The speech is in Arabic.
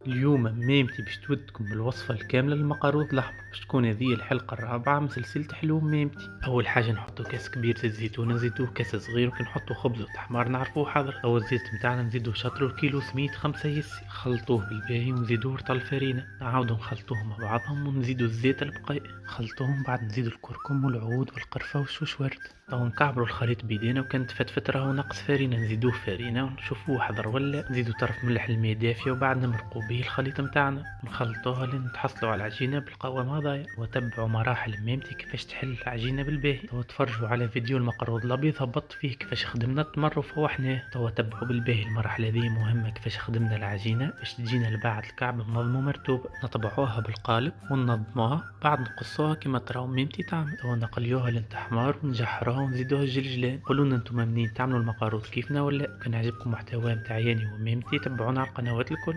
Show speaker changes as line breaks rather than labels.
اليوم ميمتي باش تودكم بالوصفة الكاملة للمقاروض الأحمر، باش تكون هذه الحلقة الرابعة من سلسلة حلوم ميمتي. أول حاجة نحطو كاس كبير زيت زيتون، نزيدوه كاس صغير، وكي نحطو خبز وتحمار نعرفوه حاضر. أول الزيت متاعنا نزيدو شطر والكيلو سميد 5 يسي، خلطوه بالباهي ونزيدوه رطل فرينة، نعاودو نخلطوه مع بعضهم ونزيدو الزيت البقاء، نخلطوهم بعد نزيدو الكركم والعود والقرفة والشوش ورد. تو نكعبرو الخليط بيدينا، وكان تفتفت راهو ناقص فرينة نزيدوه فرينة ونشوفوه حضر ولا. نزيدو طرف ملح الماء دافية، وبعد نمرقو به الخليط متاعنا نخلطوها لين تحصلوا على العجينة بالقوام هذايا. وتبعوا مراحل ميمتي كيفاش تحل العجينة بالباهي. تو تفرجوا على فيديو المقروض الابيض هبطت فيه كيفاش خدمنا التمر وفوحناه. تو تبعوا بالباهي المرحلة ذي مهمة، كيفاش خدمنا العجينة باش تجينا لبعد الكعب منظمة مرتوبة. نطبعوها بالقالب وننظموها، بعد نقصوها كما تراو ميمتي تعمل. تو نقليوها للتحمار ونجحروها ونزيدوها الجلجلان. قولونا انتم منين تعملوا المقاروض كيفنا ولا. كان عجبكم محتوى متاع ياني وميمتي تبعونا على القنوات الكل.